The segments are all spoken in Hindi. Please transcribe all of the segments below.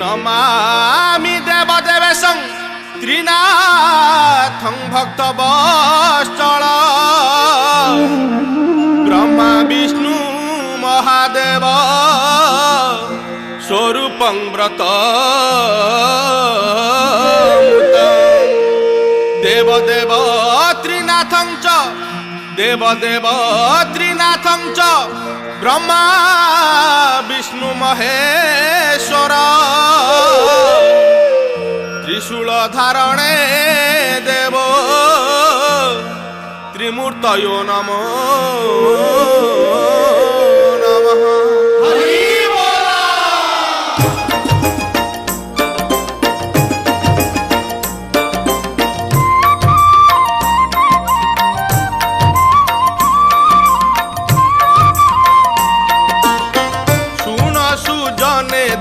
नमामि देवदेवेशं त्रिनाथं भक्तवत्सल ब्रह्मा विष्णु महादेव स्वरूपं व्रत देवदेव त्रिनाथं च देवदेव त्रिनाथं च ब्रह्मा विष्णु महेश्वर त्रिशूल धारणे देव त्रिमूर्तयो नमो नमः।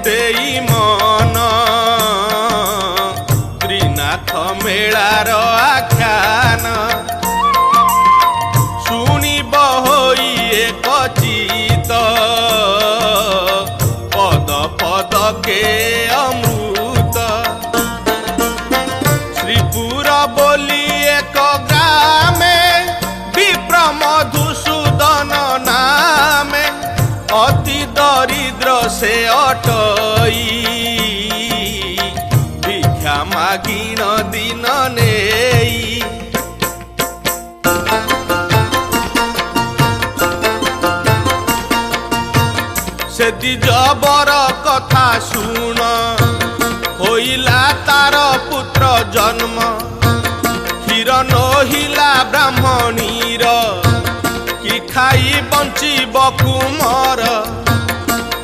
देई मन त्रिनाथ मेलार आख्यान शुणिब होई एक चित पद पद के अमृत श्रीपुर बोली एक ग्रामे विप्र मधुसूदन नामे अति दरिद्र से अटई भिक्षा मागिन दिन नेई से जबर कथा शुण होइला तार पुत्र जन्म क्षीर नहिला ब्राह्मणीर कि खाई बंचिब कुमर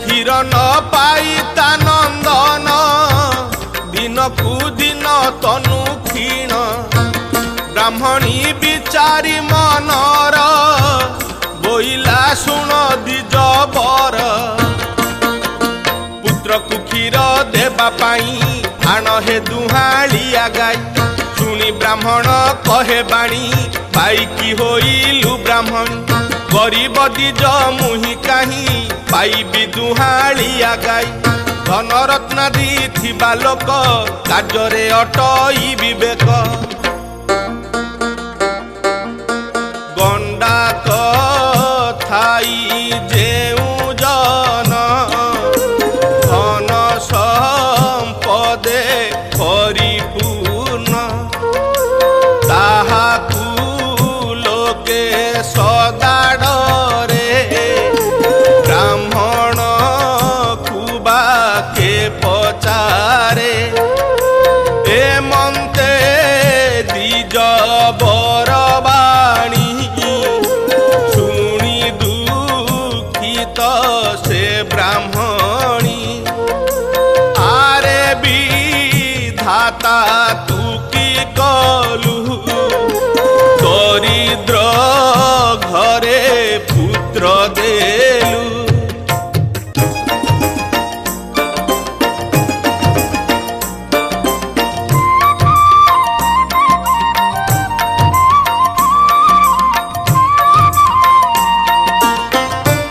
क्षीर न पाई ता नंदन दिन कु दिन तनु क्षीण ब्राह्मणी बिचारी मनर बोइला शुण दिज बर पुत्र कु क्षीर देबा पाई आण हे दुहालिया गाई शुणी ब्राह्मण कहे बाणी पाई की होइलु ब्राह्मण गरीब दिज मुहि काहीं पाइबी दुहालिया गाई धन रत्नादि थिबा लोक कार्य अटई विवेक गंडा कथाई जेउ जन धन संपदे परिपूर्ण ताहाकु लोके सदाडरे ब्राह्मण कुबा के पचारे ए मंते दिज बरबाणी शुणी दुखित से ब्राह्मणी आरे विधाता तू की कलु दरिद्र घरे पुत्र देलु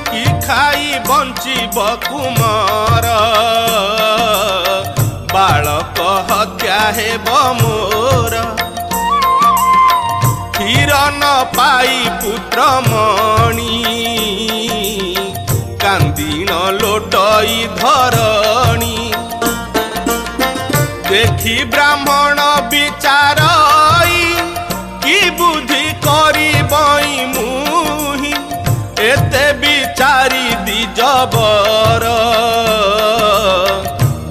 कि खाई बंचिब कुमार बालक हत्या हेब मोर क्षीर न पाई पुत्र मणि कांदिन लोटई धरणी देखी ब्राह्मण विचारई कि बुद्धि करी बई मुहि एते विचारी दिजबर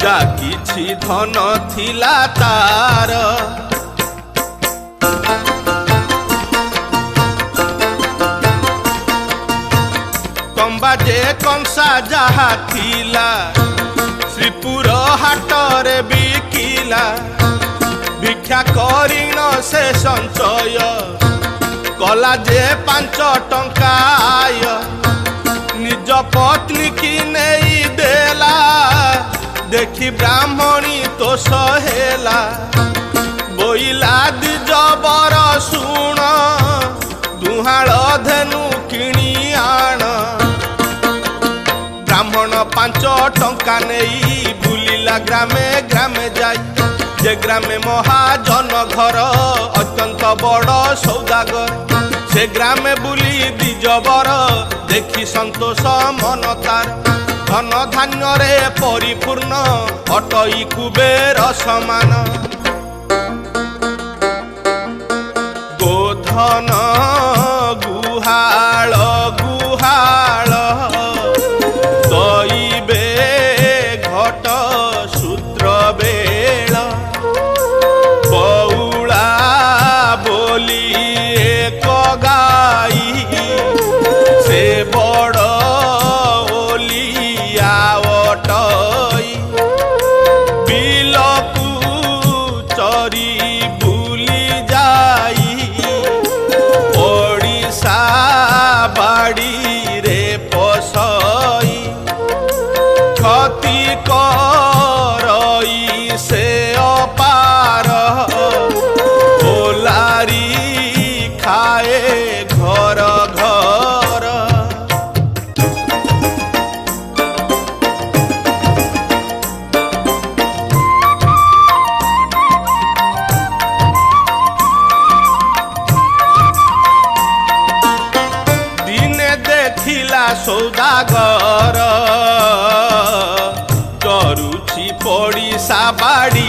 जा किछि धन थिला तार कंबा जे कंसा जहा थिला श्रीपुर हाटरे बिकिला भिक्षा करिन से संचय कला जे 5 टंका आय निज पत्नी की नहीं देला देखी ब्राह्मणी तो सहेला बोइला दिज बर शुण दुहाळ धेनु किणी आण ब्राह्मण ପାଞ୍ଚ ଟଙ୍କା ନେଇ ବୁଲିଲା ଗ୍ରାମେ ଗ୍ରାମେ ଯାଇ ଯେ ଗ୍ରାମେ ମହାଜନ ଘର ଅତ୍ୟନ୍ତ ବଡ଼ ସୌଦାଗର ସେ ଗ୍ରାମେ ବୁଲି ଦ୍ୱିଜବର ଦେଖି ସନ୍ତୋଷ ମନ ତାର ଧନ ଧାନ୍ୟରେ ପରିପୂର୍ଣ୍ଣ ଅଟଇ କୁବେର ସମାନ ଗୋଧନ ଗୁହାଳ ଗୁହାଳ ଦଇବେ ଘଟ ସୂତ୍ର ବେଳ ବଉଳା ବୋଲି ଏକ ଗାଈ ସେ ବଡ଼ ଓଲିଆ ଅଟଇ ବିଲକୁ ଚରି ବୁଲି ଯାଇ ଓଡ଼ିଶା ବାଡ଼ିରେ ପଶଇ କ୍ଷତି କରଇ ସେ ଅପାର ଓଲାରି ଖାଏ ଘର ଘର ଦିନେ ଦେଖିଲା ସୌଦାଗର ଚରୁଛି ପଡ଼ିଶା ବାଡ଼ି